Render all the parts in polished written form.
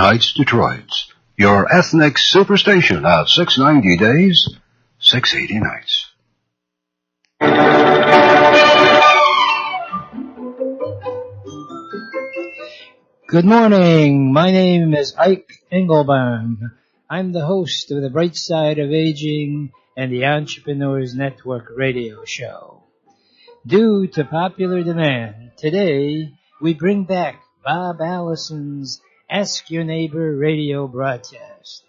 Heights, Detroit. Your ethnic superstation at 690 days, 680 nights. Good morning. My name is Ike Engelbaum. I'm the host of The Bright Side of Aging and the Entrepreneurs Network radio show. Due to popular demand, today we bring back Bob Allison's Ask Your Neighbor radio broadcast.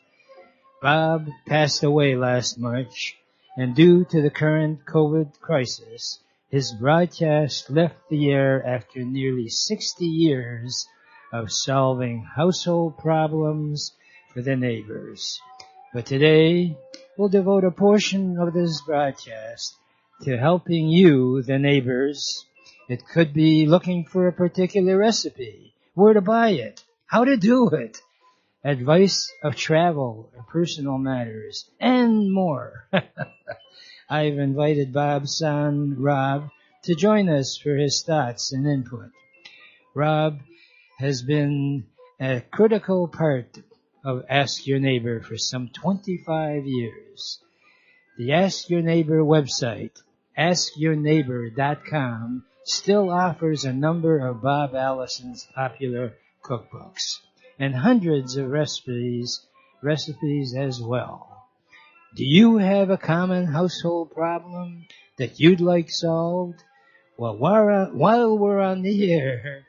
Bob passed away last March, and due to the current COVID crisis, his broadcast left the air after nearly 60 years of solving household problems for the neighbors. But today, we'll devote a portion of this broadcast to helping you, the neighbors. It could be looking for a particular recipe, where to buy it, how to do it, advice of travel or personal matters, and more. I've invited Bob's son, Rob, to join us for his thoughts and input. Rob has been a critical part of Ask Your Neighbor for some 25 years. The Ask Your Neighbor website, askyourneighbor.com, still offers a number of Bob Allison's popular cookbooks and hundreds of recipes as well. Do you have a common household problem that you'd like solved? Well, while we're on the air,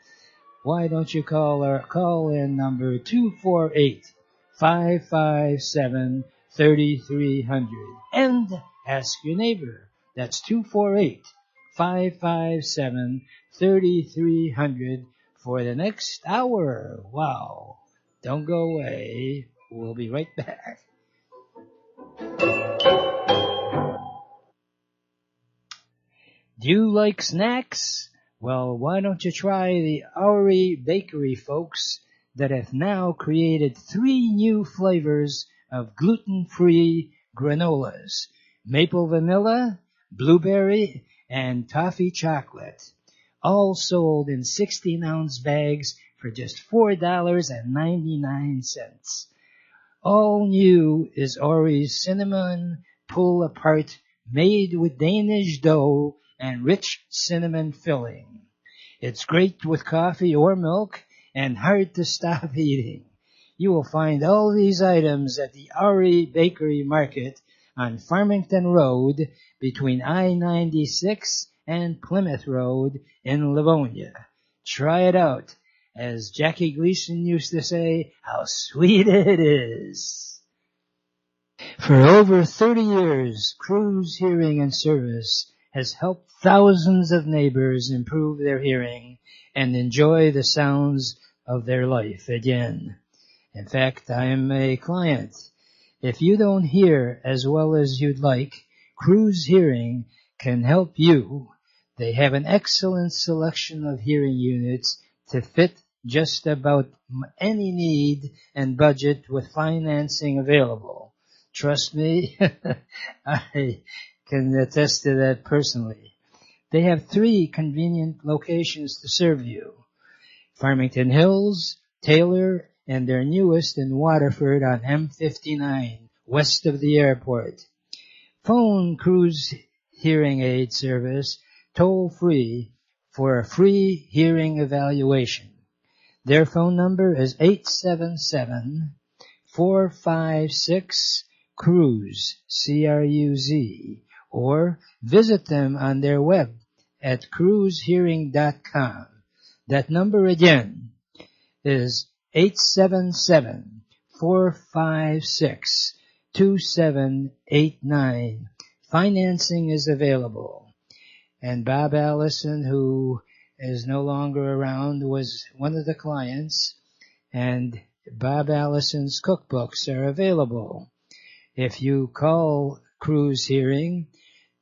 why don't you call our call-in number 248-557-3300 and ask your neighbor. That's 248-557-3300 for the next hour. Wow. Don't go away. We'll be right back. Do you like snacks? Well, why don't you try the Ike Bakery folks that have now created 3 new flavors of gluten-free granolas: maple vanilla, blueberry, and toffee chocolate, all sold in 16-ounce bags for just $4.99. All new is Ori's cinnamon pull-apart, made with Danish dough and rich cinnamon filling. It's great with coffee or milk and hard to stop eating. You will find all these items at the Ike Bakery Market on Farmington Road between I-96 and Plymouth Road in Livonia. Try it out. As Jackie Gleason used to say, how sweet it is. For over 30 years, Cruz Hearing and Service has helped thousands of neighbors improve their hearing and enjoy the sounds of their life again. In fact, I am a client. If you don't hear as well as you'd like, Cruz Hearing can help you. They have an excellent selection of hearing units to fit just about any need and budget with financing available. Trust me, I can attest to that personally. They have 3 convenient locations to serve you: Farmington Hills, Taylor, and their newest in Waterford on M59, west of the airport. Phone Cruz Hearing Aid Service toll-free for a free hearing evaluation. Their phone number is 877-456-CRUZ, C-R-U-Z, or visit them on their web at cruzhearing.com. That number again is 877-456-2789. Financing is available. And Bob Allison, who is no longer around, was one of the clients, and Bob Allison's cookbooks are available. If you call Cruz Hearing,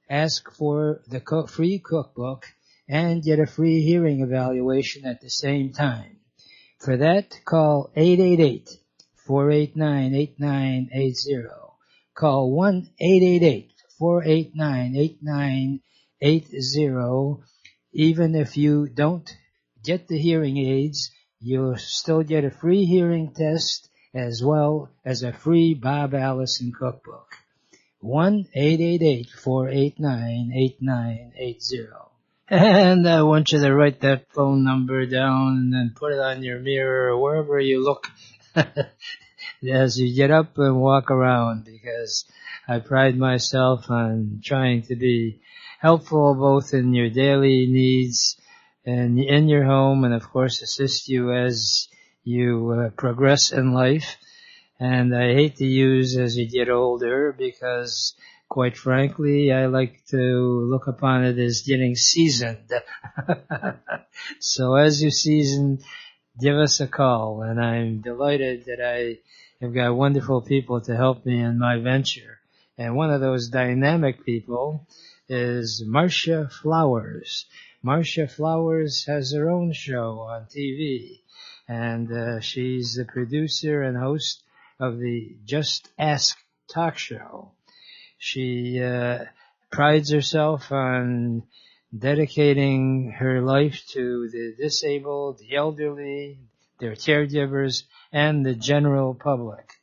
ask for the free cookbook and get a free hearing evaluation at the same time. For that, call 888-489-8980. Call 1-888-489-8980. Even if you don't get the hearing aids, you'll still get a free hearing test as well as a free Bob Allison cookbook. 1-888-489-8980. And I want you to write that phone number down and then put it on your mirror or wherever you look as you get up and walk around, because I pride myself on trying to be helpful both in your daily needs and in your home, and of course assist you as you progress in life. And I hate to use as you get older because, quite frankly, I like to look upon it as getting seasoned. So as you season, give us a call, and I'm delighted that I have got wonderful people to help me in my venture. And one of those dynamic people is Marcia Flowers. Marcia Flowers has her own show on TV, and she's the producer and host of the Just Ask talk show. She prides herself on dedicating her life to the disabled, the elderly, their caregivers, and the general public.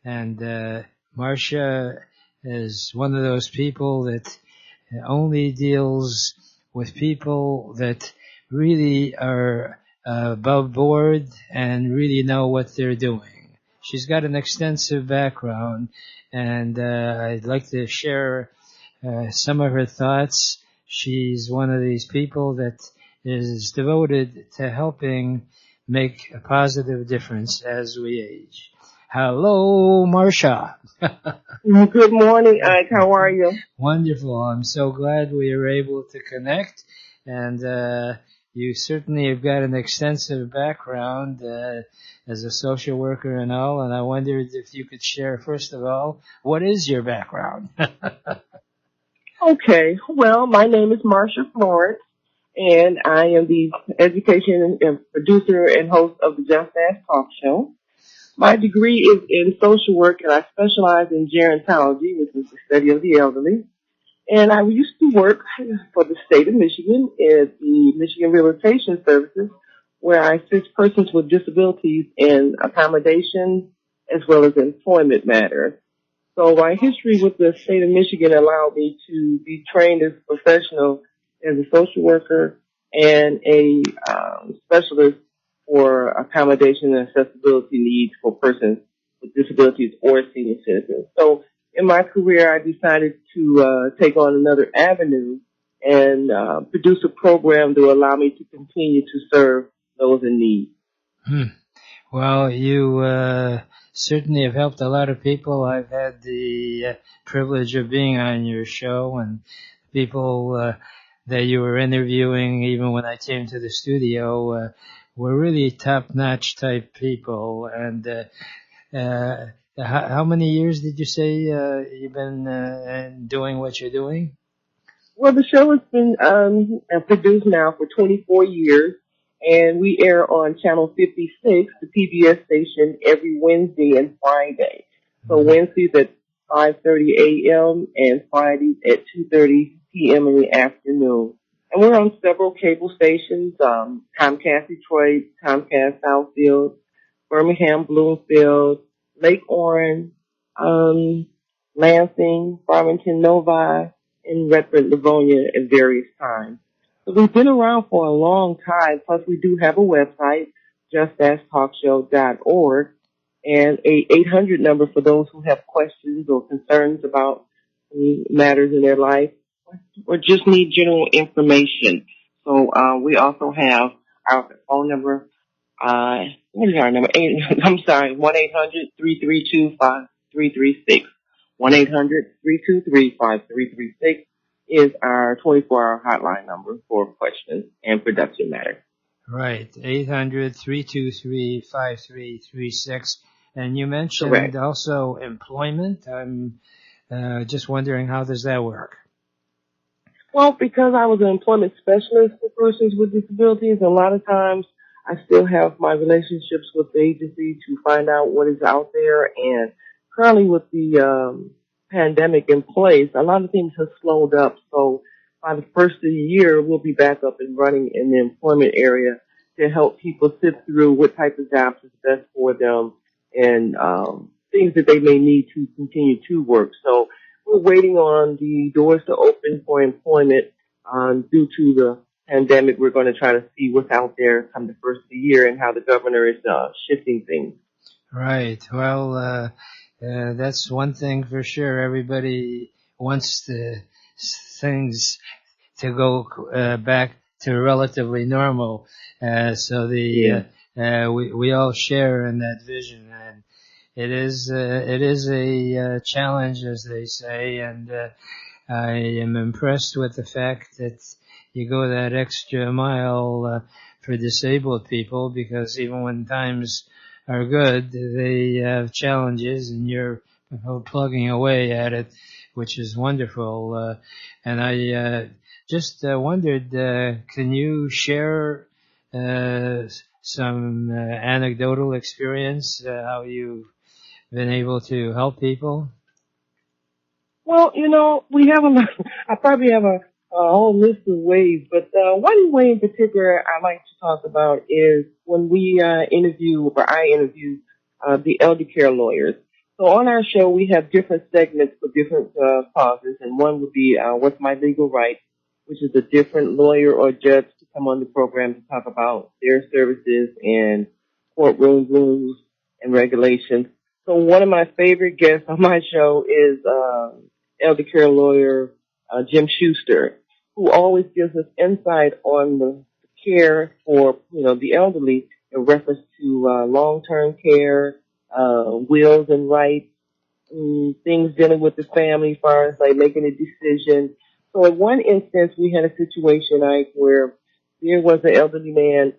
And Marcia is one of those people that only deals with people that really are above board and really know what they're doing. She's got an extensive background, and I'd like to share some of her thoughts. She's one of these people that is devoted to helping make a positive difference as we age. Hello, Marcia. Good morning, Ike. How are you? Wonderful. I'm so glad we were able to connect, and you certainly have got an extensive background as a social worker and all, and I wondered if you could share, first of all, what is your background? Okay. Well, my name is Marcia Florence, and I am the education and producer and host of the Just Ask talk show. My degree is in social work, and I specialize in gerontology, which is the study of the elderly. And I used to work for the state of Michigan at the Michigan Rehabilitation Services, where I assist persons with disabilities in accommodation as well as employment matters. So my history with the state of Michigan allowed me to be trained as a professional as a social worker and a specialist for accommodation and accessibility needs for persons with disabilities or senior citizens. So in my career, I decided to take on another avenue and produce a program to allow me to continue to serve those in need. Well, you certainly have helped a lot of people. I've had the privilege of being on your show, and people that you were interviewing, even when I came to the studio, were really top-notch type people. And how many years did you say you've been doing what you're doing? Well, the show has been produced now for 24 years, and we air on Channel 56, the PBS station, every Wednesday and Friday. So Wednesdays at 5:30 a.m. and Fridays at 2:30 p.m. in the afternoon. And we're on several cable stations, Comcast Detroit, Comcast Southfield, Birmingham, Bloomfield, Lake Orange, Lansing, Farmington, Novi, and Redford, Livonia at various times. So we've been around for a long time, plus we do have a website, justasktalkshow.org, and a 800 number for those who have questions or concerns about matters in their life or just need general information. So we also have our phone number, what is our number? I'm sorry, 1-800-332-5336. 1-800-323-5336 is our 24-hour hotline number for questions and production matter. Right, 800-323-5336. And you mentioned Correct. also employment. I'm just wondering, how does that work? Well, because I was an employment specialist for persons with disabilities, a lot of times I still have my relationships with the agency to find out what is out there. And currently with the pandemic in place, a lot of things have slowed up. So by the first of the year, we'll be back up and running in the employment area. to help people sift through what type of jobs is best for them and things that they may need to continue to work. So we're waiting on the doors to open for employment due to the pandemic. We're going to try to see what's out there come the first of the year and how the governor is shifting things. Right. Well, that's one thing for sure. Everybody wants things to go back to relatively normal. So we all share in that vision, and it is a challenge, as they say, and I am impressed with the fact that you go that extra mile for disabled people, because even when times are good, they have challenges, and you're plugging away at it, which is wonderful. And I just wondered, can you share some anecdotal experience, how you've been able to help people? Well, we have I probably have a whole list of ways, but one way in particular I like to talk about is when I interview the elder care lawyers. So on our show, we have different segments for different causes, and one would be What's My Legal Right, which is a different lawyer or judge to come on the program to talk about their services and courtroom rules and regulations. So one of my favorite guests on my show is elder care lawyer Jim Schuster, who always gives us insight on the care for the elderly in reference to long-term care, wills and rights, things dealing with the family as far as like making a decision. So in one instance, we had a situation, where there was an elderly man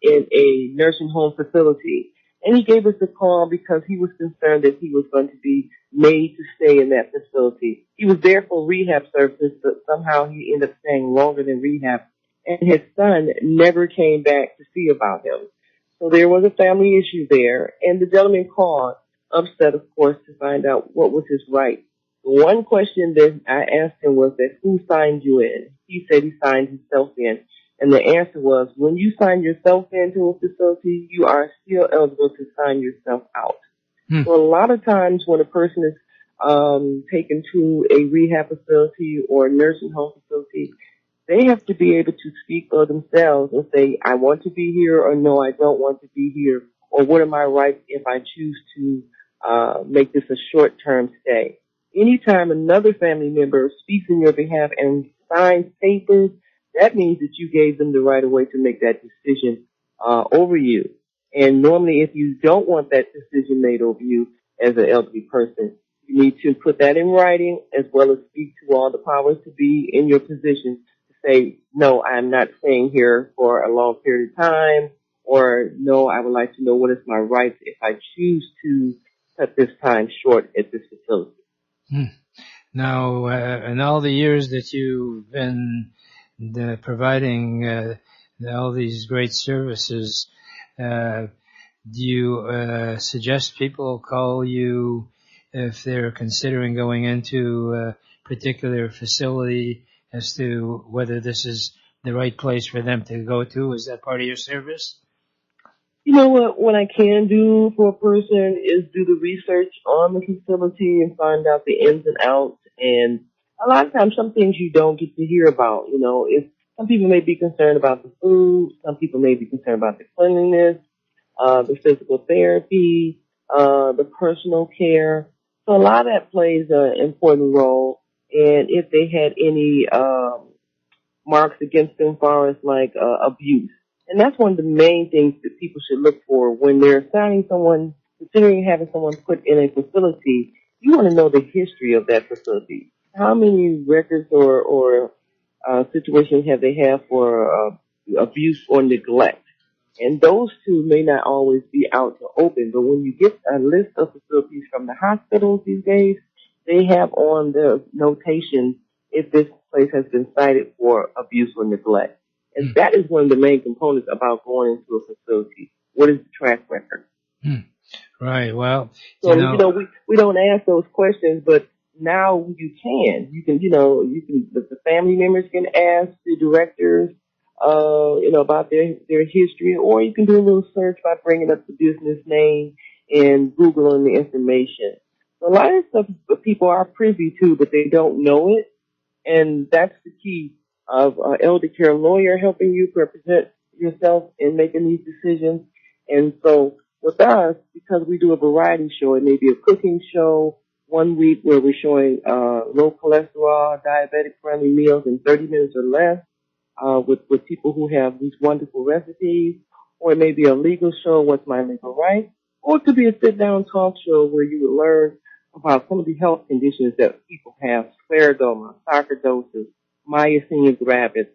in a nursing home facility, and he gave us a call because he was concerned that he was going to be made to stay in that facility. He was there for rehab services, but somehow he ended up staying longer than rehab, and his son never came back to see about him. So there was a family issue there, and the gentleman called, upset, of course, to find out what was his right. The one question that I asked him was that, who signed you in? He said he signed himself in. And the answer was, when you sign yourself into a facility, you are still eligible to sign yourself out. So a lot of times when a person is taken to a rehab facility or a nursing home facility, they have to be able to speak for themselves and say, I want to be here, or no, I don't want to be here, or what are my rights if I choose to make this a short-term stay. Anytime another family member speaks in your behalf and signs papers, that means that you gave them the right of way to make that decision over you. And normally, if you don't want that decision made over you as an elderly person, you need to put that in writing, as well as speak to all the powers to be in your position to say, no, I'm not staying here for a long period of time, or no, I would like to know what is my rights if I choose to cut this time short at this facility. Now, in all the years that you've been providing all these great services, do you suggest people call you if they're considering going into a particular facility as to whether this is the right place for them to go to? Is that part of your service? You know what I can do for a person is do the research on the facility and find out the ins and outs. And a lot of times, some things you don't get to hear about. If some people may be concerned about the food, some people may be concerned about the cleanliness, the physical therapy, the personal care. So a lot of that plays an important role. And if they had any marks against them as far as like abuse. And that's one of the main things that people should look for when they're assigning someone, considering having someone put in a facility. You want to know the history of that facility. How many records or situations have they had for abuse or neglect? And those two may not always be out to open, but when you get a list of facilities from the hospitals these days, they have on the notation if this place has been cited for abuse or neglect. And that is one of the main components about going into a facility. What is the track record? Right. Well, so, we don't ask those questions, but now you can. The family members can ask the directors, about their history, or you can do a little search by bringing up the business name and Googling the information. So a lot of stuff that people are privy to, but they don't know it. And that's the key of elder care lawyer helping you represent yourself in making these decisions. And so with us, because we do a variety show, it may be a cooking show one week where we're showing low cholesterol, diabetic friendly meals in 30 minutes or less, with people who have these wonderful recipes, or it may be a legal show, What's My Legal Right? Or it could be a sit down talk show where you would learn about some of the health conditions that people have, scleroderma, sarcoidosis, myasthenia gravis.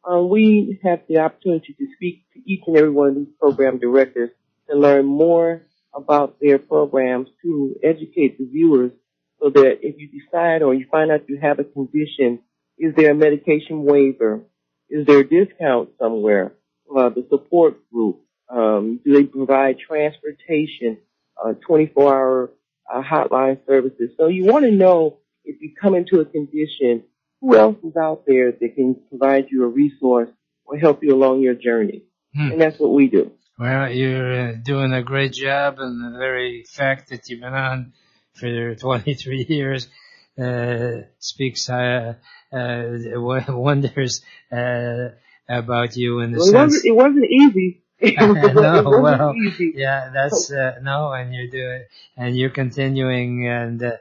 We have the opportunity to speak to each and every one of these program directors to learn more about their programs to educate the viewers so that if you decide or you find out you have a condition, is there a medication waiver? Is there a discount somewhere? The support group, do they provide transportation, 24-hour hotline services? So you want to know if you come into a condition, who else is out there that can provide you a resource or help you along your journey? And that's what we do. Well, you're doing a great job, and the very fact that you've been on for 23 years speaks wonders about you in the sense. It wasn't easy. No, easy. Yeah, that's no, and you're continuing, and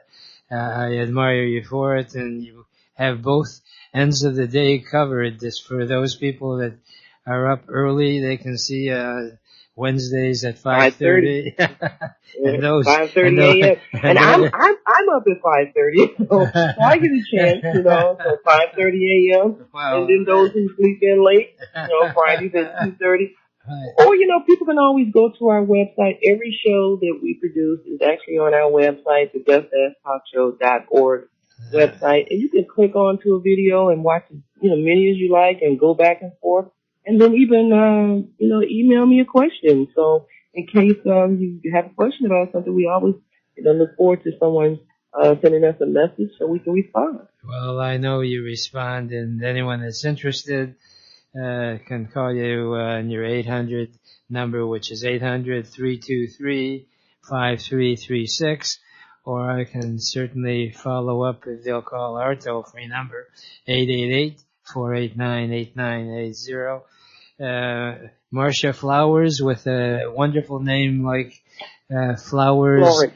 I admire you for it, and you have both ends of the day covered. This for those people that are up early, they can see Wednesdays at 5:30. And those 5:30 a.m. And I'm up at 5:30, so I get a chance, so 5:30 a.m. Wow. And then those who sleep in late, Fridays at 2:30. Right. Or, people can always go to our website. Every show that we produce is actually on our website, the JustAskTalkShow.org website. And you can click onto a video and watch, many as you like and go back and forth. And then even, email me a question. So in case you have a question about something, we always look forward to someone sending us a message so we can respond. Well, I know you respond, and anyone that's interested can call you on your 800 number, which is 800-323-5336, or I can certainly follow up if they'll call our toll-free number, 888-489-8980. Marcia Flowers, with a wonderful name like Flowers.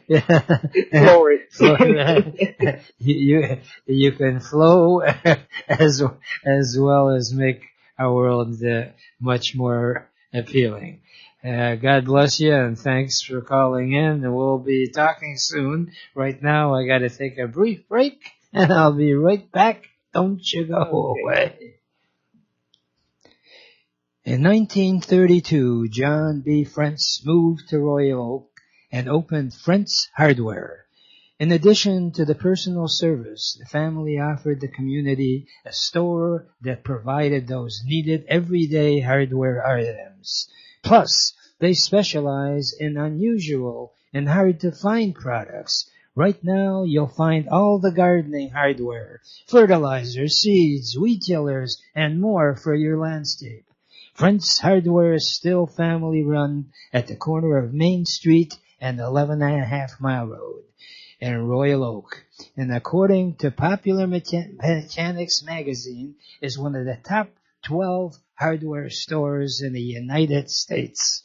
You can flow as well as make our world much more appealing. God bless you, and thanks for calling in, and we'll be talking soon. Right now, I got to take a brief break, and I'll be right back. Don't you go away. In 1932, John B. Frentz moved to Royal Oak and opened Frentz Hardware. In addition to the personal service, the family offered the community a store that provided those needed everyday hardware items. Plus, they specialize in unusual and hard-to-find products. Right now, you'll find all the gardening hardware, fertilizer, seeds, weed killers, and more for your landscape. Frentz Hardware is still family-run at the corner of Main Street and 11.5-mile road in Royal Oak, and according to Popular Mechanics magazine, is one of the top 12 hardware stores in the United States.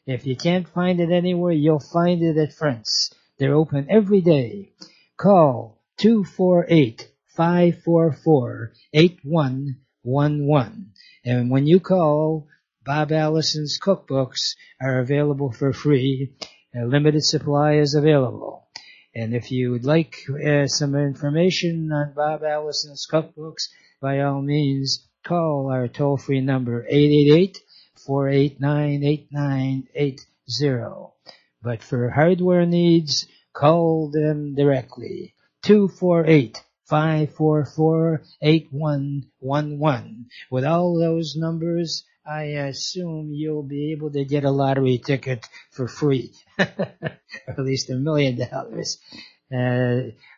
If you can't find it anywhere, you'll find it at Frentz. They're open every day. Call 248-544-8111. And when you call, Bob Allison's cookbooks are available for free. A limited supply is available. And if you would like some information on Bob Allison's cookbooks, by all means, call our toll-free number, 888-489-8980. But for hardware needs, call them directly, 248-544-8111. With all those numbers, I assume you'll be able to get a lottery ticket for free, or at least $1 million.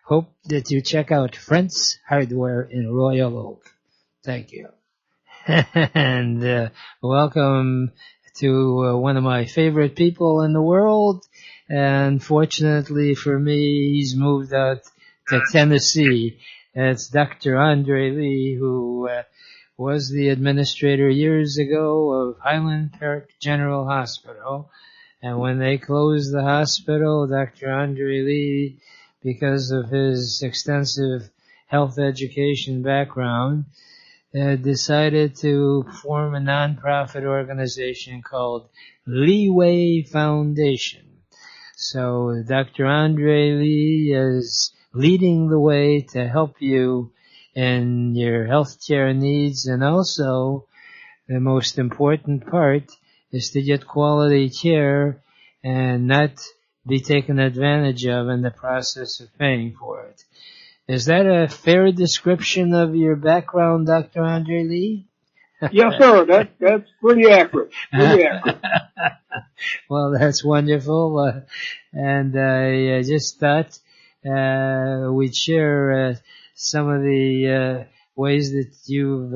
Hope that you check out Frentz Hardware in Royal Oak. Thank you. And welcome to one of my favorite people in the world. And fortunately for me, he's moved out to Tennessee. It's Dr. Andre Lee, who was the administrator years ago of Highland Park General Hospital. And when they closed the hospital, Dr. Andre Lee, because of his extensive health education background, decided to form a nonprofit organization called Leeway Foundation. So Dr. Andre Lee is leading the way to help you in your healthcare needs, and also the most important part is to get quality care and not be taken advantage of in the process of paying for it. Is that a fair description of your background, Dr. Andre Lee? Yes, sir. That's pretty accurate. Pretty accurate. Well, that's wonderful. And I just thought we'd share some of the ways that you've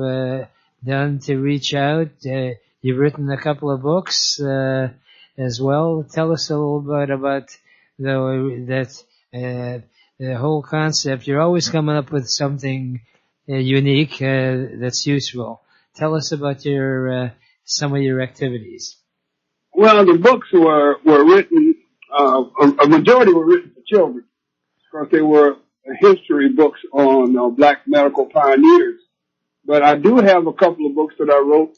done to reach out. You've written a couple of books as well. Tell us a little bit about the whole concept. You're always coming up with something unique that's useful. Tell us about your some of your activities. Well, the books were written, a majority were written for children, because they were history books on black medical pioneers. But I do have a couple of books that I wrote,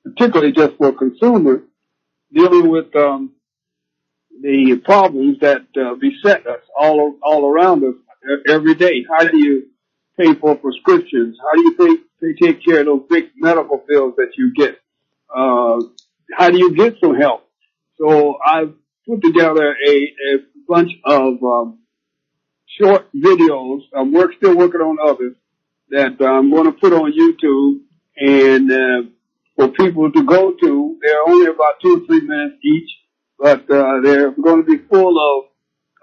particularly just for consumers, dealing with the problems that beset us all around us every day. How do you pay for prescriptions? How do you take care of those big medical bills that you get? How do you get some help? So I've put together a bunch of short videos. I'm still working on others that I'm going to put on YouTube, and for people to go to. They're only about 2 or 3 minutes each, but they're going to be full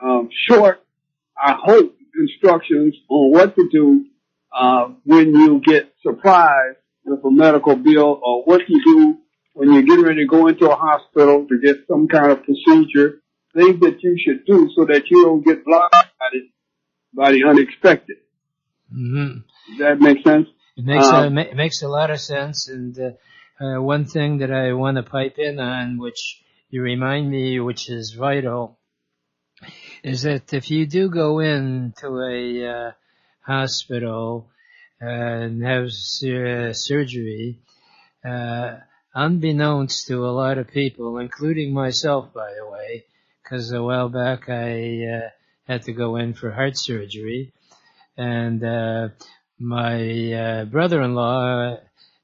of short, I hope, instructions on what to do when you get surprised with a medical bill, or what you do when you're getting ready to go into a hospital to get some kind of procedure, things that you should do so that you don't get blindsided by the unexpected. Mm-hmm. Does that make sense? It makes a lot of sense. And one thing that I want to pipe in on, which you remind me, which is vital, is that if you do go into a hospital and have surgery, unbeknownst to a lot of people, including myself, by the way, because a while back I had to go in for heart surgery, and my brother-in-law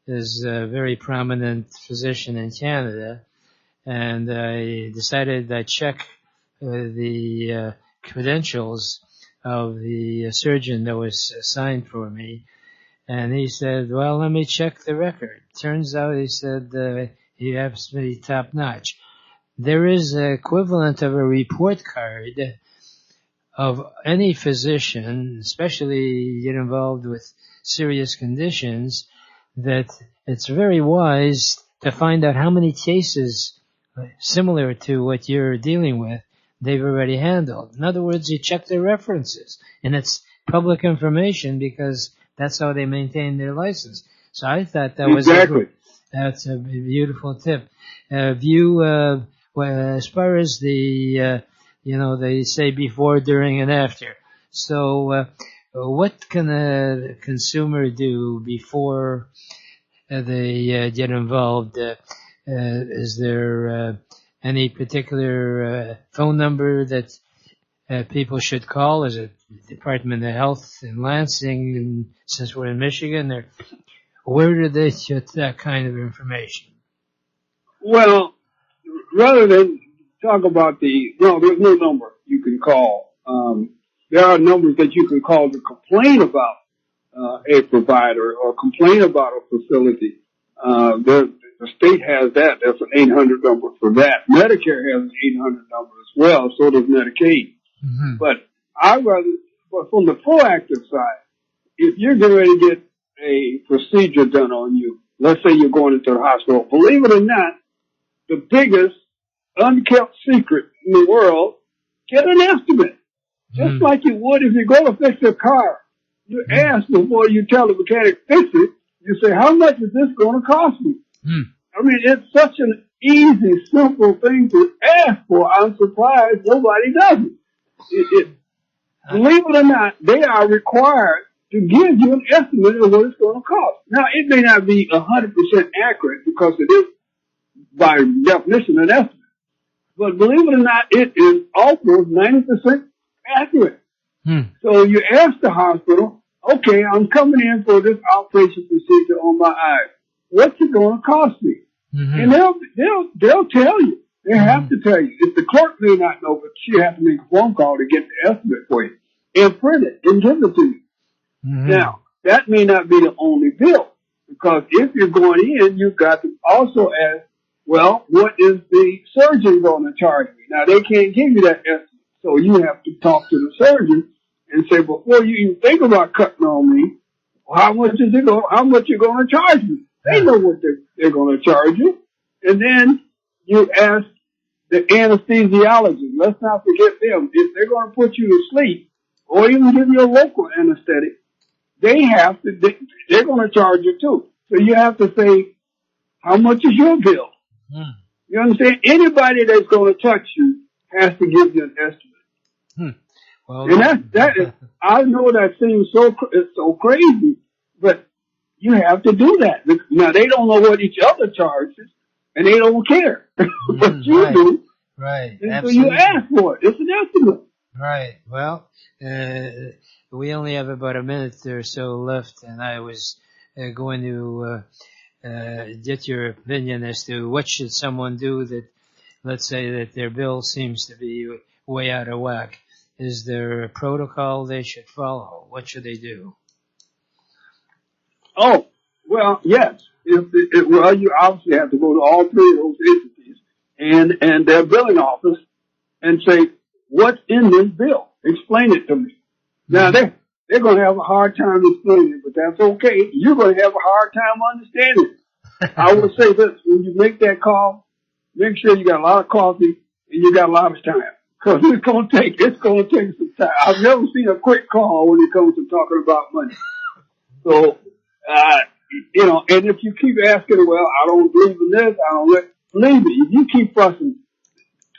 is a very prominent physician in Canada, and I decided I'd check the credentials of the surgeon that was assigned for me. And he said, well, let me check the record. Turns out, he said, he has to be top notch. There is an equivalent of a report card of any physician, especially you get involved with serious conditions, that it's very wise to find out how many cases similar to what you're dealing with they've already handled. In other words, you check their references, and it's public information because that's how they maintain their license. So I thought that was that's a beautiful tip. As far as the they say before, during, and after. So what can a consumer do before they get involved? Is there any particular phone number that people should call? Is it Department of Health in Lansing, and since we're in Michigan, or where do they get that kind of information? Well, rather than talk about there's no number you can call. There are numbers that you can call to complain about a provider or complain about a facility. The state has that. That's an 800 number for that. Medicare has an 800 number as well. So does Medicaid. Mm-hmm. But from the proactive side, if you're getting ready to get a procedure done on you, let's say you're going into the hospital, believe it or not, the biggest unkept secret in the world, get an estimate. Just like you would if you go to fix your car. You ask before you tell the mechanic fix it. You say, how much is this going to cost me? I mean, it's such an easy, simple thing to ask for. I'm surprised nobody does it. Believe it or not, they are required to give you an estimate of what it's going to cost. Now, it may not be 100% accurate because it is, by definition, an estimate. But believe it or not, it is almost 90% accurate. So you ask the hospital, okay, I'm coming in for this outpatient procedure on my eyes. What's it going to cost me? And they'll tell you. They have to tell you. If the clerk may not know, but she has to make a phone call to get the estimate for you and print it and give it to you. Now, that may not be the only bill, because if you're going in, you've got to also ask, well, what is the surgeon going to charge me? Now, they can't give you that estimate, so you have to talk to the surgeon and say, before you even think about cutting on me, how much is it going? How much you going to charge me? They know what they're going to charge you, and then you ask the anesthesiologist. Let's not forget them. If they're going to put you to sleep or even give you a local anesthetic, they're going to charge you too. So you have to say, how much is your bill? You understand? Anybody that's going to touch you has to give you an estimate. Well, and that is, I know that seems it's so crazy, but you have to do that. Now, they don't know what each other charges, and they don't care. But you do. Right. And Absolutely. so you ask for it. It's an estimate. Right. Well, we only have about a minute or so left, and I was going to get your opinion as to what should someone do that, let's say that their bill seems to be way out of whack. Is there a protocol they should follow? What should they do? Oh, well, yes. Well, you obviously have to go to all three of those entities and their billing office and say, what's in this bill? Explain it to me. Now, they're going to have a hard time explaining it, but that's okay. You're going to have a hard time understanding it. I would say this, when you make that call, make sure you got a lot of coffee and you got a lot of time. Because it's going to take some time. I've never seen a quick call when it comes to talking about money. So, and if you keep asking, well, I don't believe in this, I don't believe it. If you keep fussing,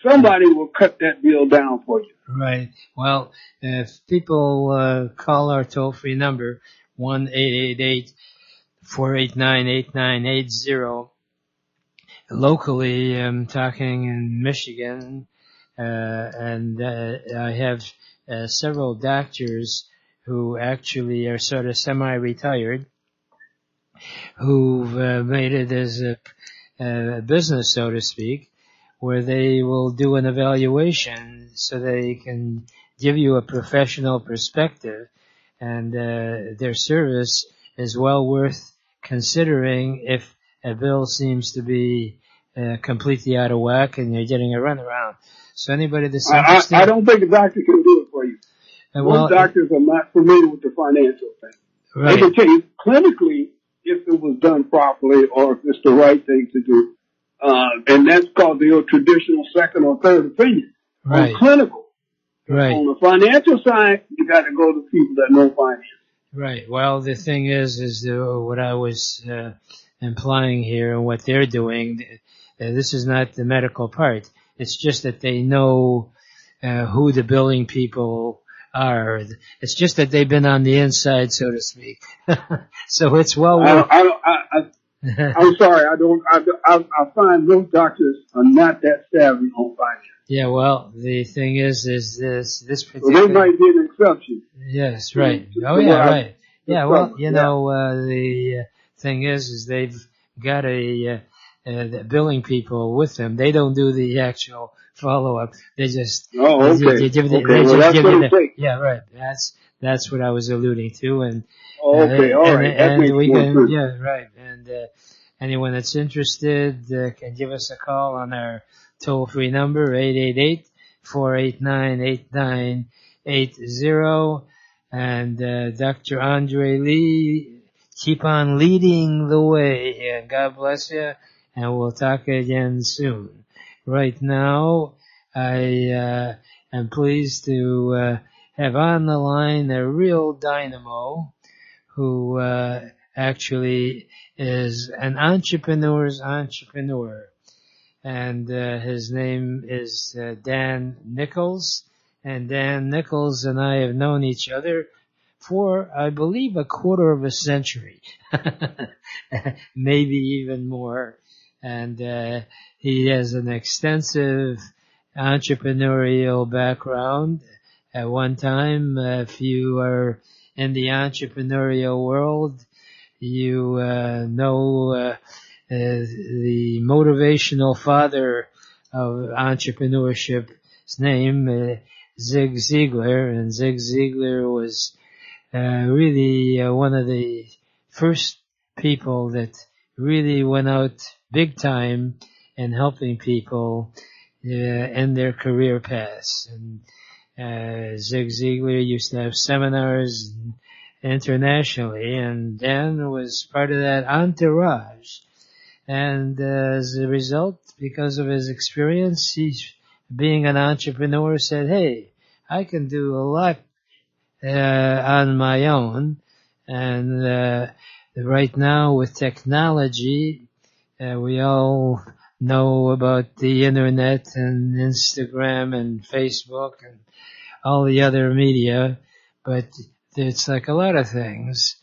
somebody will cut that bill down for you. Right. Well, if people call our toll-free number, 1-888-489-8980, locally, I'm talking in Michigan, and I have several doctors who actually are sort of semi-retired, who've made it as a business, so to speak, where they will do an evaluation so they can give you a professional perspective, and their service is well worth considering if a bill seems to be completely out of whack and you're getting a runaround. So anybody that's interested... I don't think a doctor can do it for you. Most doctors are not familiar with the financial thing. Right. They can tell you clinically if it was done properly or if it's the right thing to do. And that's called the traditional second or third opinion. Right. On clinical. Right. On the financial side, you got to go to people that know finance. Right. Well, the thing is what I was implying here and what they're doing, this is not the medical part. It's just that they know who the billing people are. It's just that they've been on the inside, so to speak. So it's well worth. I'm sorry. I find those doctors are not that savvy on finance. Yeah. Well, the thing is this particular. So they might be an exception. Yes. Right. Oh yeah. Right. Yeah. Well, the thing is they've got the billing people with them. They don't do the actual follow-up. They just give yeah, right. That's what I was alluding to. And all right. And we can right. And anyone that's interested can give us a call on our toll-free number 888-489-8980. And Dr. Andre Lee keep on leading the way. And God bless you, and we'll talk again soon. Right now, I am pleased to have on the line a real dynamo who actually is an entrepreneur's entrepreneur. And his name is Dan Nichols. And Dan Nichols and I have known each other for, I believe, a quarter of a century, maybe even more. And he has an extensive entrepreneurial background. At one time, if you are in the entrepreneurial world, you know the motivational father of entrepreneurship. His name, Zig Ziglar, and Zig Ziglar was really one of the first people that really went out big time in helping people in their career paths. And Zig Ziglar used to have seminars internationally, and Dan was part of that entourage. And as a result, because of his experience, he's being an entrepreneur, said, hey, I can do a lot on my own. And right now with technology, we all know about the internet and Instagram and Facebook and all the other media, but it's like a lot of things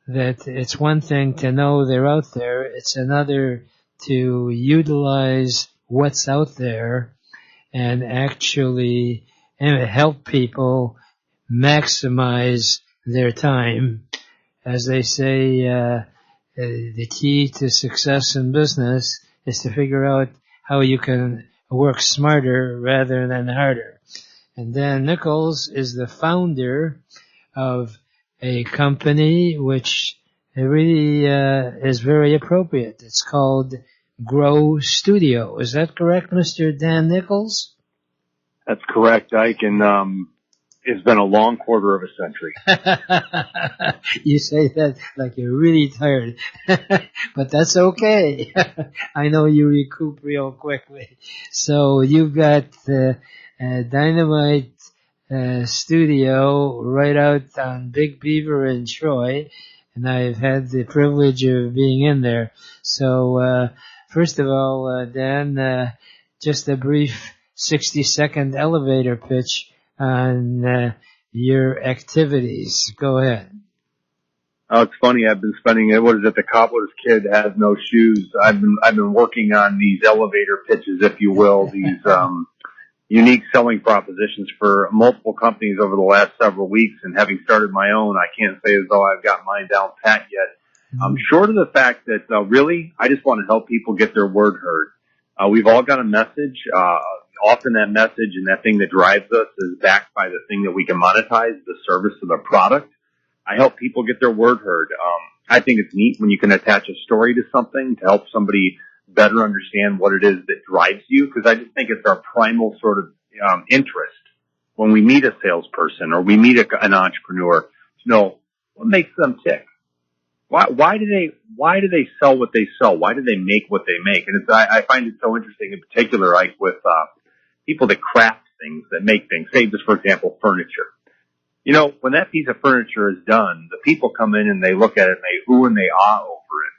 that it's one thing to know they're out there, it's another to utilize what's out there and actually help people maximize their time. As they say, the key to success in business is to figure out how you can work smarter rather than harder. And Dan Nichols is the founder of a company which really is very appropriate. It's called Grow Studio. Is that correct, Mr. Dan Nichols? That's correct, Ike, and it's been a long quarter of a century. You say that like you're really tired, but that's okay. I know you recoup real quickly. So you've got Dynamite Studio right out on Big Beaver in Troy, and I've had the privilege of being in there. So first of all, Dan, just a brief 60-second elevator pitch on your activities. Go ahead. Oh, it's funny. I've been spending it. What is it? The cobbler's kid has no shoes. I've been working on these elevator pitches, if you will, these unique selling propositions for multiple companies over the last several weeks. And having started my own, I can't say as though I've got mine down pat yet. Short of the fact that really, I just want to help people get their word heard. We've all got a message. Often that message and that thing that drives us is backed by the thing that we can monetize, the service or the product. I help people get their word heard. I think it's neat when you can attach a story to something to help somebody better understand what it is that drives you, because I just think it's our primal sort of interest when we meet a salesperson or we meet an entrepreneur to know what makes them tick. Why do they sell what they sell? Why do they make what they make? And I find it so interesting, in particular, like with people that craft things, that make things. Say, just for example, furniture. You know, when that piece of furniture is done, the people come in and they look at it and they ooh and they ah over it.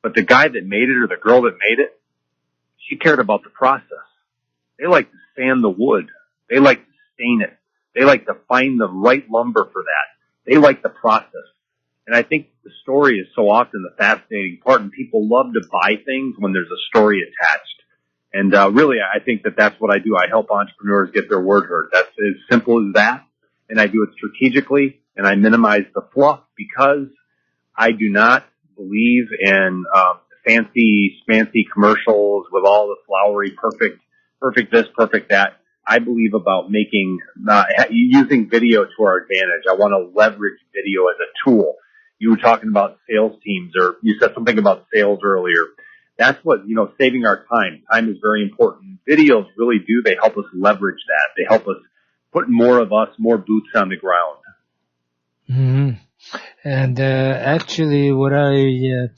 But the guy that made it or the girl that made it, she cared about the process. They like to sand the wood. They like to stain it. They like to find the right lumber for that. They like the process. And I think the story is so often the fascinating part, and people love to buy things when there's a story attached. And really, I think that that's what I do. I help entrepreneurs get their word heard. That's as simple as that. And I do it strategically, and I minimize the fluff because I do not believe in fancy commercials with all the flowery, perfect this, perfect that. I believe about using video to our advantage. I want to leverage video as a tool. You were talking about sales teams, or you said something about sales earlier. That's what, saving our time. Time is very important. Videos really do. They help us leverage that. They help us put more boots on the ground. Mm-hmm. And actually, what I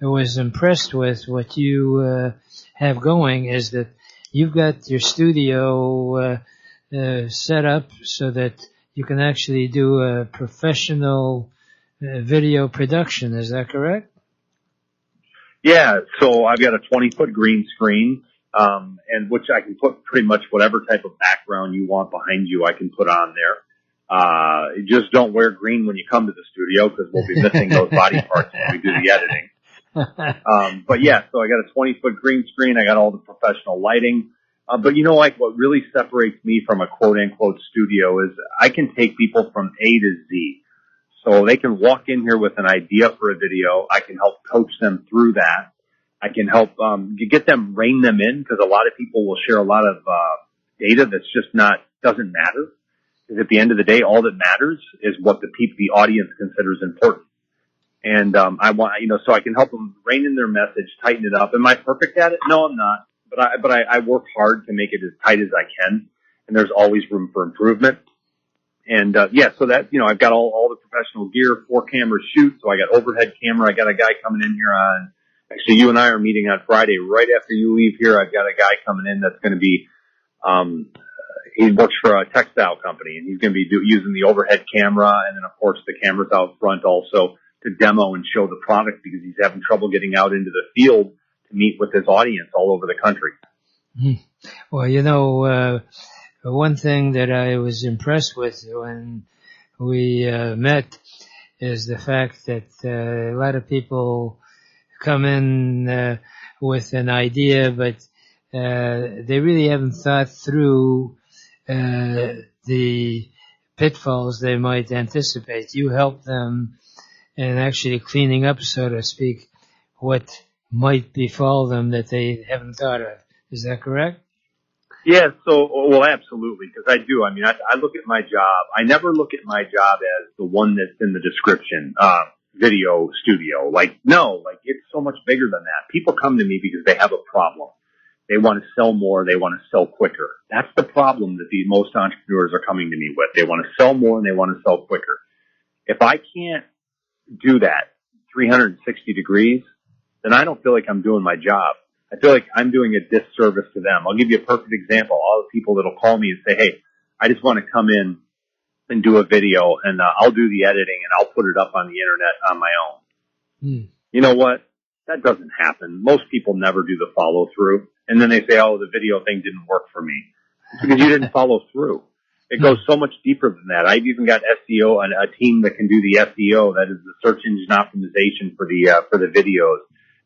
was impressed with, what you have going, is that you've got your studio set up so that you can actually do a professional video production. Is that correct? Yeah, so I've got a 20-foot green screen, and which I can put pretty much whatever type of background you want behind you, I can put on there. Just don't wear green when you come to the studio because we'll be missing those body parts when we do the editing. But yeah, so I got a 20-foot green screen. I got all the professional lighting. But you know, like what really separates me from a quote unquote studio is I can take people from A to Z. So they can walk in here with an idea for a video. I can help coach them through that. I can help, get them, rein them in because a lot of people will share a lot of, data that's just doesn't matter. Because at the end of the day, all that matters is what the audience considers important. And, so I can help them rein in their message, tighten it up. Am I perfect at it? No, I'm not. But I work hard to make it as tight as I can. And there's always room for improvement. And, so that, I've got all the professional gear, 4 camera shoot. So I got overhead camera. I got a guy coming in here actually you and I are meeting on Friday. Right after you leave here, I've got a guy coming in that's going to be, he works for a textile company and he's going to be using the overhead camera. And then of course the cameras out front also to demo and show the product because he's having trouble getting out into the field to meet with his audience all over the country. Well, one thing that I was impressed with when we met is the fact that a lot of people come in with an idea, but they really haven't thought through the pitfalls they might anticipate. You help them in actually cleaning up, so to speak, what might befall them that they haven't thought of. Is that correct? Yeah, well, absolutely, because I do. I mean, I look at my job. I never look at my job as the one that's in the description, video studio. It's so much bigger than that. People come to me because they have a problem. They want to sell more. They want to sell quicker. That's the problem that most entrepreneurs are coming to me with. They want to sell more and they want to sell quicker. If I can't do that 360 degrees, then I don't feel like I'm doing my job. I feel like I'm doing a disservice to them. I'll give you a perfect example. All the people that'll call me and say, hey, I just want to come in and do a video and I'll do the editing and I'll put it up on the internet on my own. You know what? That doesn't happen. Most people never do the follow through. And then they say, oh, the video thing didn't work for me. It's because you didn't follow through. It goes so much deeper than that. I've even got SEO and a team that can do the SEO. That is the search engine optimization for the videos.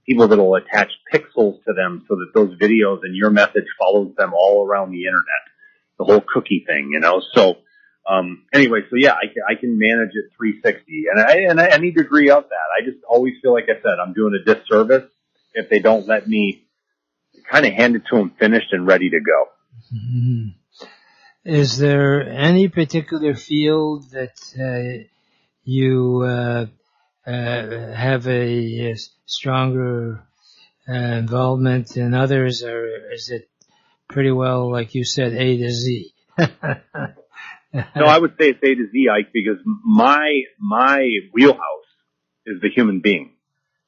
People that will attach pixels to them so that those videos and your message follows them all around the internet. The whole cookie thing, So, I can manage it 360 and I need to agree on that. I just always feel like I said, I'm doing a disservice if they don't let me kind of hand it to them finished and ready to go. Mm-hmm. Is there any particular field that you have a stronger involvement in others, or is it pretty well, like you said, A to Z? No, I would say it's A to Z, Ike, because my wheelhouse is the human being.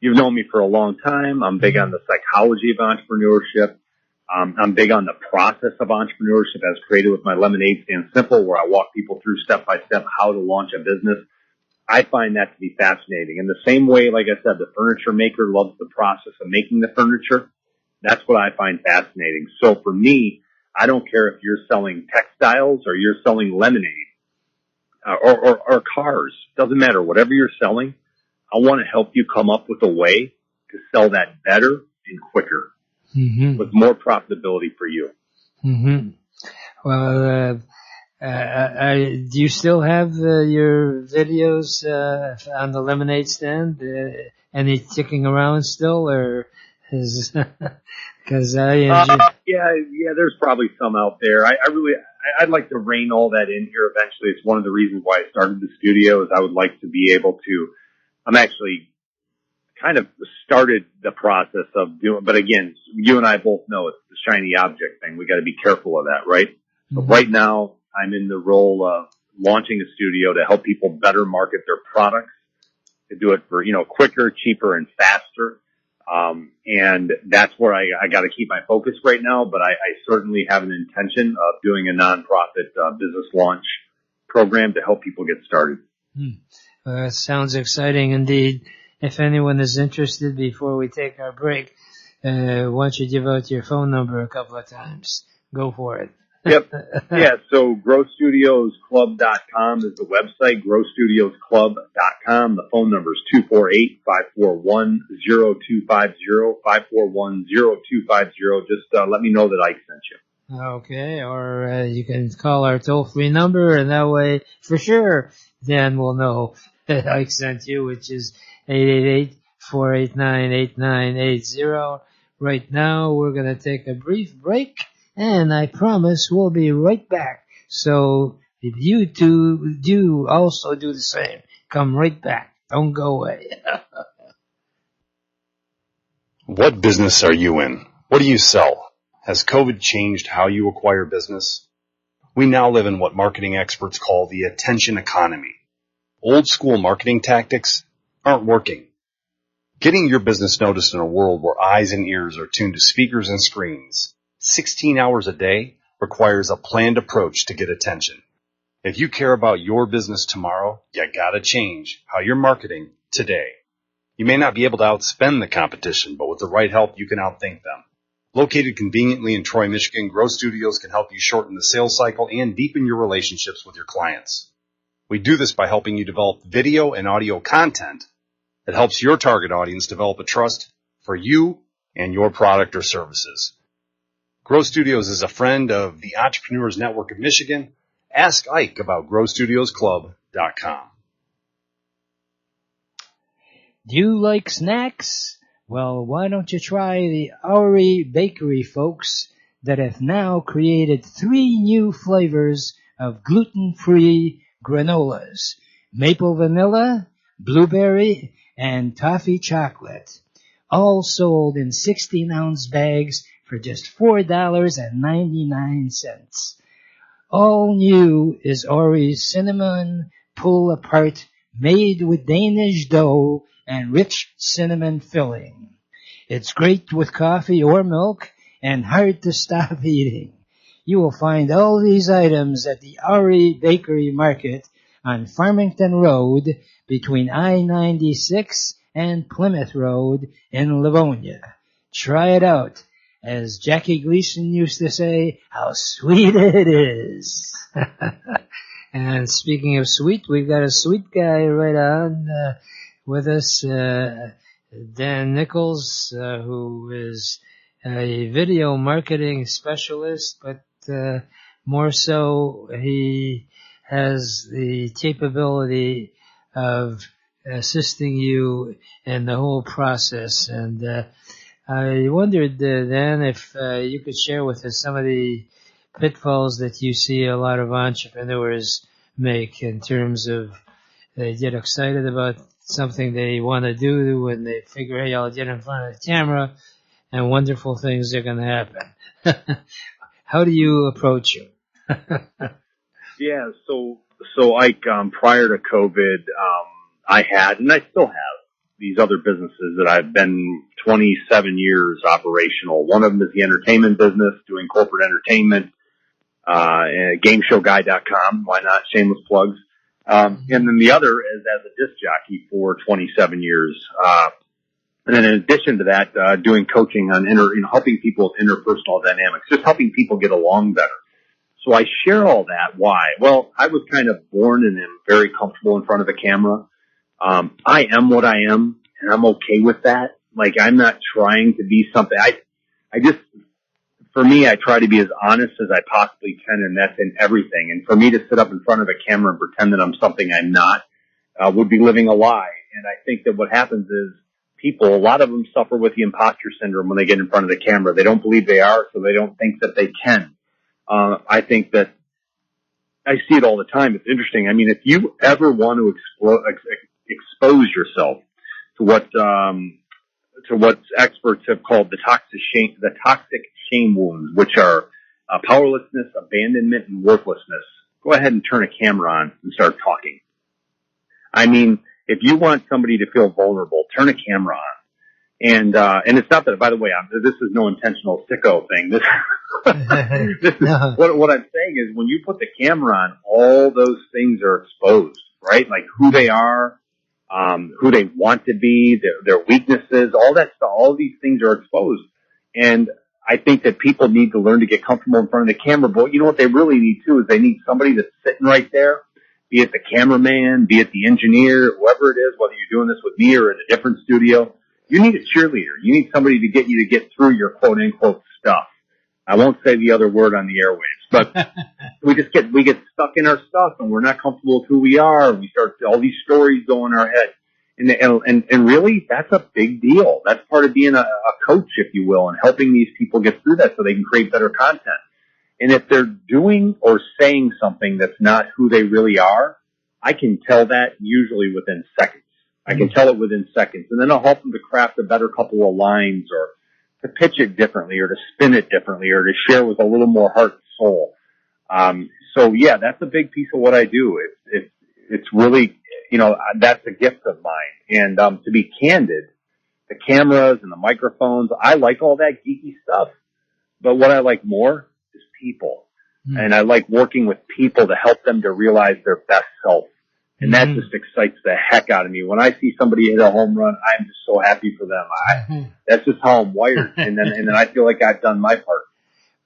You've known me for a long time. I'm big on the psychology of entrepreneurship. I'm big on the process of entrepreneurship as created with my Lemonade Stand Simple, where I walk people through step by step how to launch a business. I find that to be fascinating. In the same way, like I said, the furniture maker loves the process of making the furniture. That's what I find fascinating. So for me, I don't care if you're selling textiles or you're selling lemonade or cars. Doesn't matter. Whatever you're selling, I want to help you come up with a way to sell that better and quicker with more profitability for you. Mm-hmm. Well, do you still have your videos on the Lemonade Stand? Any ticking around still, or is because yeah, there's probably some out there. I'd like to rein all that in here eventually. It's one of the reasons why I started the studio is I would like to be able to. I'm actually kind of started the process of doing, but again, you and I both know it's the shiny object thing. We got to be careful of that, right? So right now, I'm in the role of launching a studio to help people better market their products, to do it for, quicker, cheaper, and faster. And that's where I got to keep my focus right now, but I certainly have an intention of doing a nonprofit business launch program to help people get started. That sounds exciting indeed. If anyone is interested, before we take our break, why don't you give out your phone number a couple of times? Go for it. Yep. Yeah, so growstudiosclub.com is the website, growstudiosclub.com. The phone number is 248-541-0250, 541-0250. Just let me know that Ike sent you. Okay, or you can call our toll-free number, and that way, for sure, Dan will know that Ike sent you, which is 888-489-8980. Right now, we're going to take a brief break, and I promise we'll be right back. So if you two do also do the same, come right back. Don't go away. What business are you in? What do you sell? Has COVID changed how you acquire business? We now live in what marketing experts call the attention economy. Old school marketing tactics aren't working. Getting your business noticed in a world where eyes and ears are tuned to speakers and screens 16 hours a day requires a planned approach to get attention. If you care about your business tomorrow, you gotta change how you're marketing today. You may not be able to outspend the competition, but with the right help, you can outthink them. Located conveniently in Troy, Michigan, Grow Studios can help you shorten the sales cycle and deepen your relationships with your clients. We do this by helping you develop video and audio content that helps your target audience develop a trust for you and your product or services. Grow Studios is a friend of the Entrepreneurs Network of Michigan. Ask Ike about growstudiosclub.com. Do you like snacks? Well, why don't you try the Oury Bakery folks that have now created 3 new flavors of gluten-free granolas: maple vanilla, blueberry, and toffee chocolate, all sold in 16-ounce bags for just $4.99. All new is Oury's cinnamon pull-apart, made with Danish dough and rich cinnamon filling. It's great with coffee or milk and hard to stop eating. You will find all these items at the Oury Bakery Market on Farmington Road between I-96 and Plymouth Road in Livonia. Try it out. As Jackie Gleason used to say, how sweet it is. And speaking of sweet, we've got a sweet guy right on with us, Dan Nichols, who is a video marketing specialist, but more so he has the capability of assisting you in the whole process. And I wondered, Dan, if you could share with us some of the pitfalls that you see a lot of entrepreneurs make in terms of they get excited about something they want to do when they figure, hey, I'll get in front of the camera and wonderful things are going to happen. How do you approach it? Yeah, so Ike, prior to COVID, I had, and I still have, these other businesses that I've been 27 years operational. One of them is the entertainment business, doing corporate entertainment, gameshowguy.com. Why not? Shameless plugs. And then the other is as a disc jockey for 27 years. And then in addition to that, doing coaching on helping people with interpersonal dynamics, just helping people get along better. So I share all that. Why? Well, I was kind of born and am very comfortable in front of a camera. I am what I am, and I'm okay with that. Like, I'm not trying to be something. For me, I try to be as honest as I possibly can, and that's in everything. And for me to sit up in front of a camera and pretend that I'm something I'm not, would be living a lie. And I think that what happens is a lot of them suffer with the imposter syndrome when they get in front of the camera. They don't believe they are, so they don't think that they can. I think that I see it all the time. It's interesting. I mean, if you ever want to expose yourself to what experts have called the toxic shame wounds, which are powerlessness, abandonment, and worthlessness. go ahead and turn a camera on and start talking. I mean, if you want somebody to feel vulnerable, turn a camera on. And it's not that, by the way, this is no intentional sicko thing. This is, No. what I'm saying is when you put the camera on, all those things are exposed, right? Like who they are, who they want to be, their weaknesses, all that stuff, all these things are exposed. And I think that people need to learn to get comfortable in front of the camera. But you know what they really need too is they need somebody that's sitting right there, be it the cameraman, be it the engineer, whoever it is, whether you're doing this with me or in a different studio. You need a cheerleader. You need somebody to get you to get through your quote unquote stuff. I won't say the other word on the airwaves, but we get stuck in our stuff and we're not comfortable with who we are. We start all these stories go in our head. And really that's a big deal. That's part of being a coach, if you will, and helping these people get through that so they can create better content. And if they're doing or saying something that's not who they really are, I can tell that usually within seconds. I can tell it within seconds, and then I'll help them to craft a better couple of lines or to pitch it differently or to spin it differently or to share with a little more heart and soul. So yeah, that's a big piece of what I do. It's really, that's a gift of mine. And, to be candid, the cameras and the microphones, I like all that geeky stuff, but what I like more is people. And I like working with people to help them to realize their best self. And that just excites the heck out of me. When I see somebody hit a home run, I'm just so happy for them. That's just how I'm wired. And then I feel like I've done my part.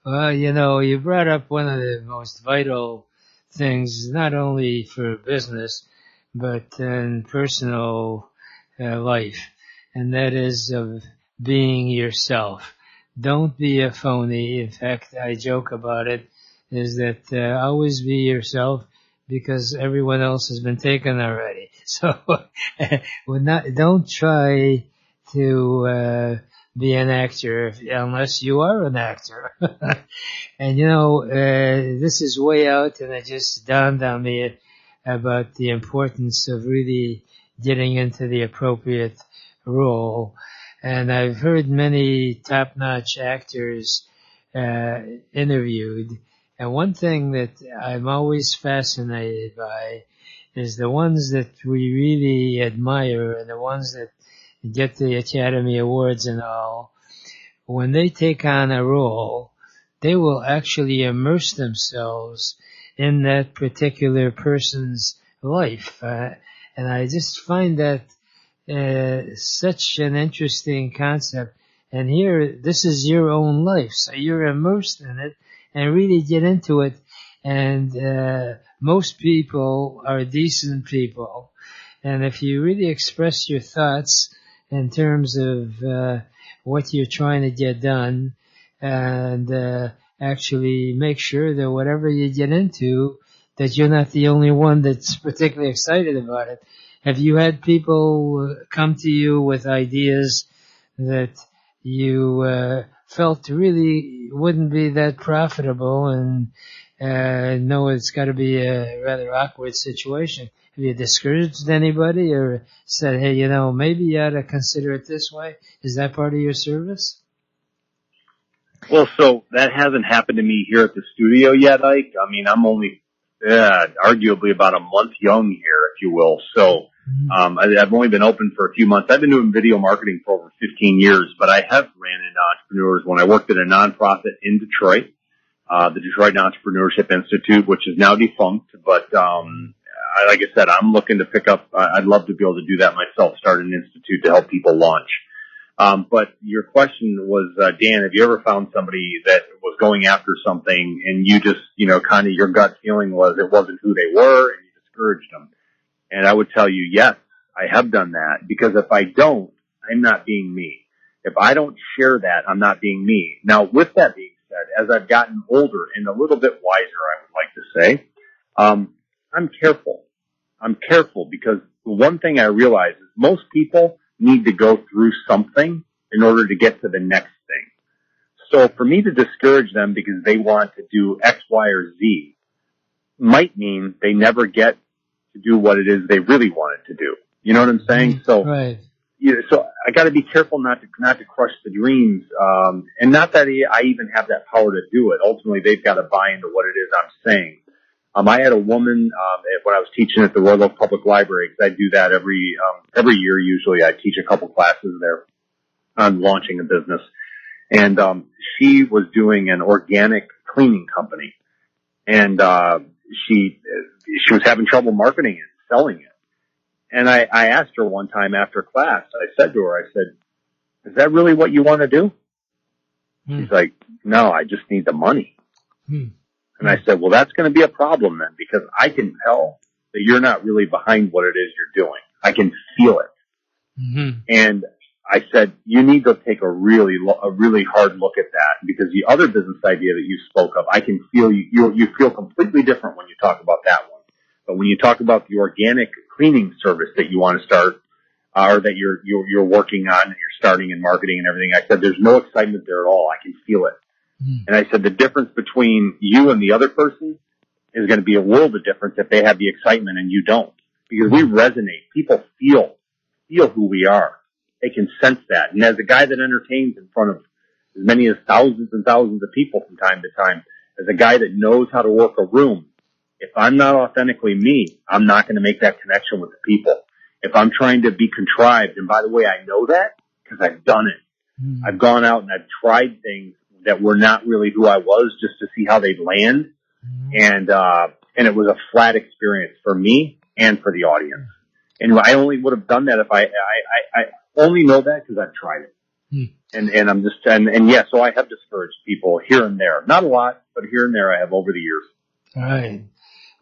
Well, you brought up one of the most vital things, not only for business, but in personal life. And that is of being yourself. Don't be a phony. In fact, I joke about it, is that always be yourself, because everyone else has been taken already. So don't try to be an actor unless you are an actor. And this is way out, and it just dawned on me about the importance of really getting into the appropriate role. And I've heard many top-notch actors interviewed. And one thing that I'm always fascinated by is the ones that we really admire and the ones that get the Academy Awards and all. When they take on a role, they will actually immerse themselves in that particular person's life. And I just find that such an interesting concept. And here, this is your own life, so you're immersed in it. And really get into it. And most people are decent people. And if you really express your thoughts in terms of what you're trying to get done, and actually make sure that whatever you get into, that you're not the only one that's particularly excited about it. Have you had people come to you with ideas that you felt really wouldn't be that profitable, and know it's got to be a rather awkward situation? Have you discouraged anybody or said, hey, maybe you ought to consider it this way? Is that part of your service? Well, so that hasn't happened to me here at the studio yet, Ike. I mean, I'm only arguably about a month young here, if you will. So I've only been open for a few months. I've been doing video marketing for over 15 years, but I have ran into entrepreneurs when I worked at a nonprofit in Detroit, the Detroit Entrepreneurship Institute, which is now defunct. But like I said, I'm looking to pick up. I'd love to be able to do that myself, start an institute to help people launch. But your question was, Dan, have you ever found somebody that was going after something and you just, kind of your gut feeling was it wasn't who they were and you discouraged them? And I would tell you, yes, I have done that, because if I don't, I'm not being me. If I don't share that, I'm not being me. Now, with that being said, as I've gotten older and a little bit wiser, I would like to say, I'm careful. I'm careful because the one thing I realize is most people need to go through something in order to get to the next thing. So for me to discourage them because they want to do X, Y, or Z might mean they never get to do what it is they really wanted to do. You know what I'm saying? So, right. So I got to be careful not to crush the dreams. And not that I even have that power to do it. Ultimately, they've got to buy into what it is I'm saying. I had a woman, when I was teaching at the Royal Oak Public Library, because I do that every year usually. I teach a couple classes there on launching a business. And, she was doing an organic cleaning company. And, she was having trouble marketing it, selling it. And I asked her one time after class, I said to her, is that really what you want to do? She's like, no, I just need the money. And I said, well, that's going to be a problem then, because I can tell that you're not really behind what it is you're doing. I can feel it. And I said, you need to take a really hard look at that, because the other business idea that you spoke of, I can feel you feel completely different when you talk about that one. But when you talk about the organic cleaning service that you want to start, or that you're working on and you're starting in marketing and everything, I said, there's no excitement there at all. I can feel it. And I said, the difference between you and the other person is going to be a world of difference if they have the excitement and you don't. Because we resonate. People feel who we are. They can sense that. And as a guy that entertains in front of as many as thousands and thousands of people from time to time, as a guy that knows how to work a room, if I'm not authentically me, I'm not going to make that connection with the people. If I'm trying to be contrived, and by the way, I know that because I've done it. I've gone out and I've tried things that were not really who I was, just to see how they'd land. And it was a flat experience for me and for the audience. And I only would have done that if I only know that because I've tried it. And I'm just, and yeah, so I have discouraged people here and there. Not a lot, but here and there I have over the years. All right.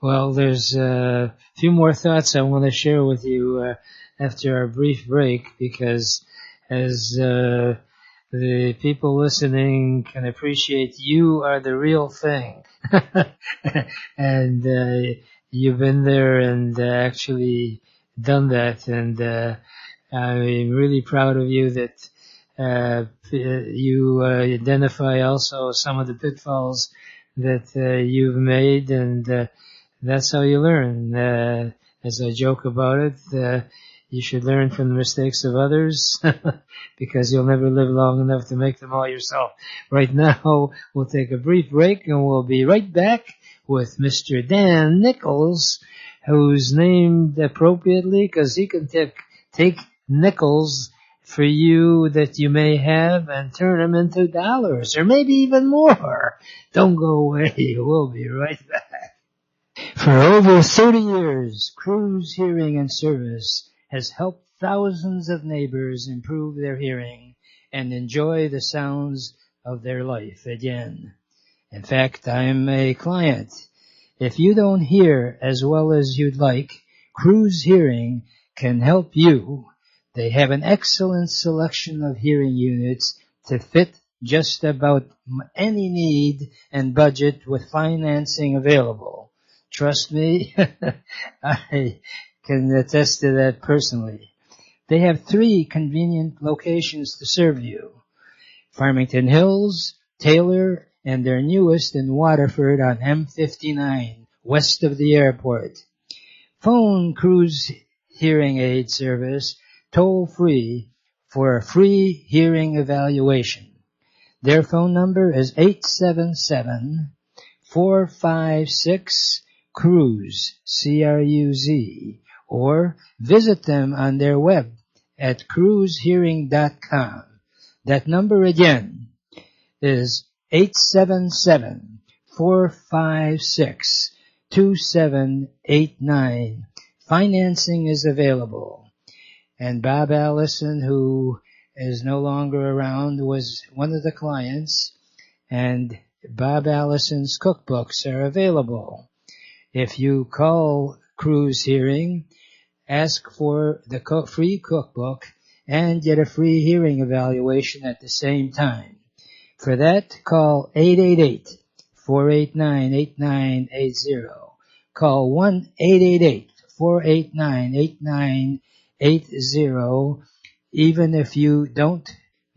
Well, there's a few more thoughts I want to share with you after our brief break, because as the people listening can appreciate, you are the real thing. And you've been there and actually done that. And I'm really proud of you that you identify also some of the pitfalls that you've made, and that's how you learn. As I joke about it, you should learn from the mistakes of others because you'll never live long enough to make them all yourself. Right now, we'll take a brief break and we'll be right back with Mr. Dan Nichols, who's named appropriately because he can take nickels for you that you may have and turn them into dollars or maybe even more. Don't go away. We'll be right back. For over 30 years, Cruz Hearing and Service has helped thousands of neighbors improve their hearing and enjoy the sounds of their life again. In fact, I'm a client. If you don't hear as well as you'd like, Cruz Hearing can help you. They have an excellent selection of hearing units to fit just about any need and budget with financing available. Trust me, I can attest to that personally. They have 3 convenient locations to serve you: Farmington Hills, Taylor, and their newest in Waterford on M59, west of the airport. Phone Cruz Hearing Aid Service toll-free for a free hearing evaluation. Their phone number is 877-456-CRUZ, C-R-U-Z, or visit them on their web at cruzhearing.com. That number again is 877-456-2789. Financing is available. And Bob Allison, who is no longer around, was one of the clients, and Bob Allison's cookbooks are available. If you call Cruz Hearing, ask for the free cookbook and get a free hearing evaluation at the same time. For that, call 888-489-8980. Call 1-888-489-8980. Even if you don't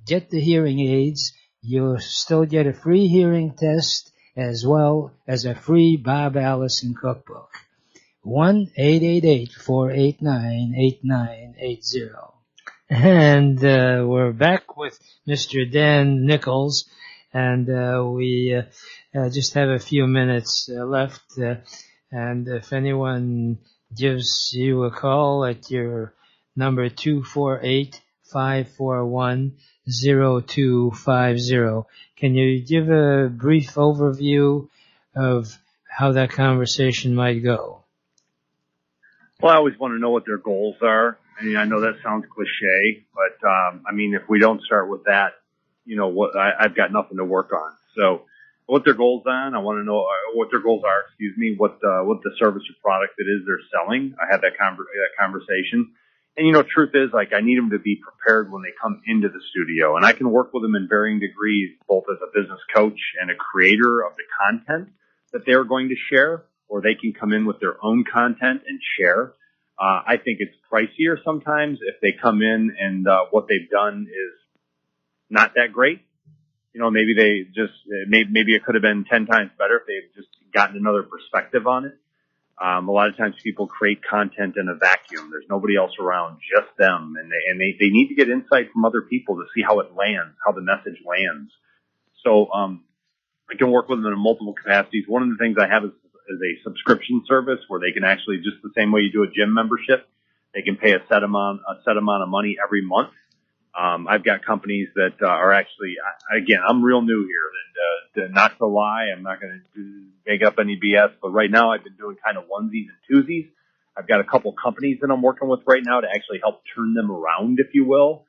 get the hearing aids, you'll still get a free hearing test as well as a free Bob Allison cookbook. 1-888-489-8980. And we're back with Mr. Dan Nichols, and we just have a few minutes left. And if anyone gives you a call at your number 248-541-0250, can you give a brief overview of how that conversation might go? Well, I always want to know what their goals are. I mean, I know that sounds cliche, but I mean, if we don't start with that, I've got nothing to work on. So, what their goals on? I want to know what their goals are. What the service or product it is they're selling. I had that conversation, and truth is, like, I need them to be prepared when they come into the studio, and I can work with them in varying degrees, both as a business coach and a creator of the content that they're going to share, or they can come in with their own content and share. I think it's pricier sometimes if they come in and what they've done is not that great. Maybe maybe it could have been 10 times better if they've just gotten another perspective on it. A lot of times people create content in a vacuum. There's nobody else around, just them, and they need to get insight from other people to see how it lands, how the message lands. So I can work with them in multiple capacities. One of the things I have is a subscription service where they can actually, just the same way you do a gym membership, they can pay a set amount of money every month. I've got companies that are actually, again, I'm real new here, and not to lie, I'm not going to make up any BS, but right now I've been doing kind of onesies and twosies. I've got a couple companies that I'm working with right now to actually help turn them around, if you will.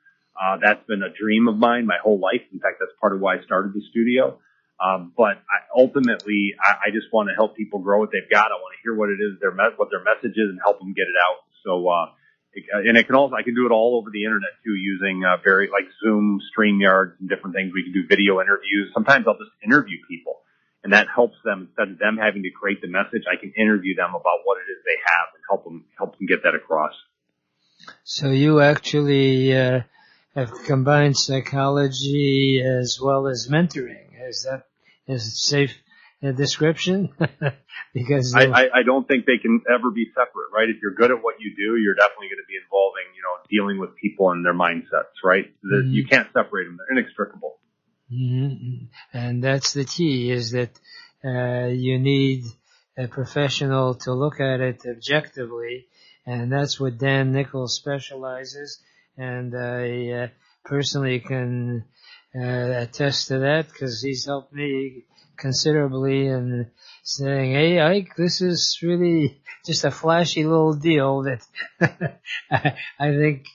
That's been a dream of mine my whole life. In fact, that's part of why I started the studio. But ultimately, I just want to help people grow what they've got. I want to hear what it is, what their message is, and help them get it out. So, and I can do it all over the internet too, using like Zoom, StreamYards, and different things. We can do video interviews. Sometimes I'll just interview people, and that helps them. Instead of them having to create the message, I can interview them about what it is they have and help them get that across. So you actually have combined psychology as well as mentoring. Is that a safe description? Because I don't think they can ever be separate, right? If you're good at what you do, you're definitely going to be involving, dealing with people and their mindsets, right? Mm-hmm. You can't separate them; they're inextricable. Mm-hmm. And that's the key: is that you need a professional to look at it objectively, and that's what Dan Nichols specializes. And I personally can attest to that because he's helped me considerably in saying, "Hey, Ike, this is really just a flashy little deal that I think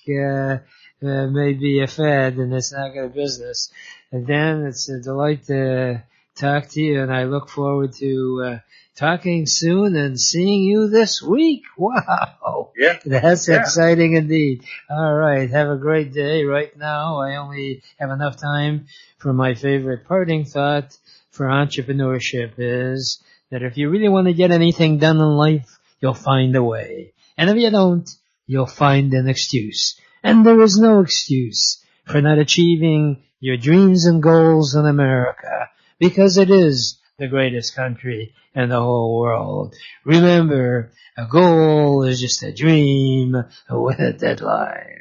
may be a fad and it's not good business." And Dan, it's a delight to talk to you, and I look forward to talking soon and seeing you this week. Wow. Yeah. That's exciting indeed. All right. Have a great day. Right now, I only have enough time for my favorite parting thought for entrepreneurship is that if you really want to get anything done in life, you'll find a way. And if you don't, you'll find an excuse. And there is no excuse for not achieving your dreams and goals in America, because it is the greatest country in the whole world. Remember, a goal is just a dream with a deadline.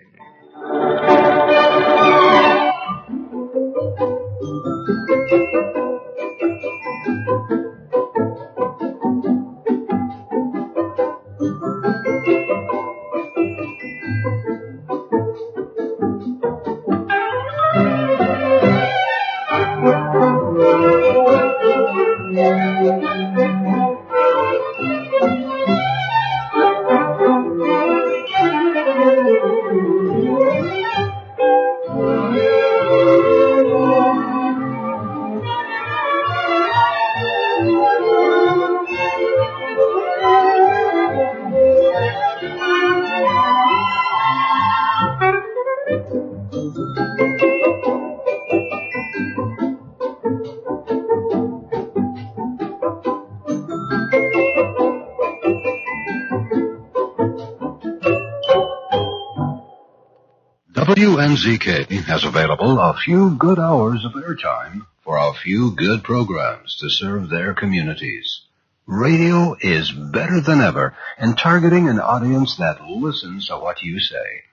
WNZK has available a few good hours of airtime for a few good programs to serve their communities. Radio is better than ever in targeting an audience that listens to what you say.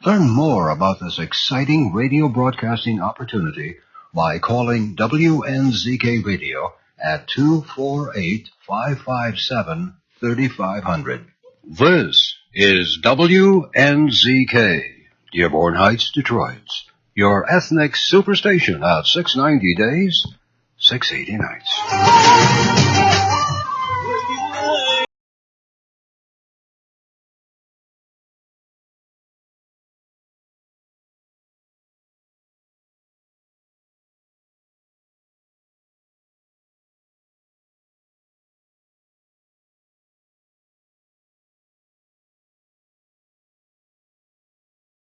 Learn more about this exciting radio broadcasting opportunity by calling WNZK Radio at 248-557-32 3500. This is WNZK, Dearborn Heights, Detroit. Your ethnic superstation at 690 days, 680 nights.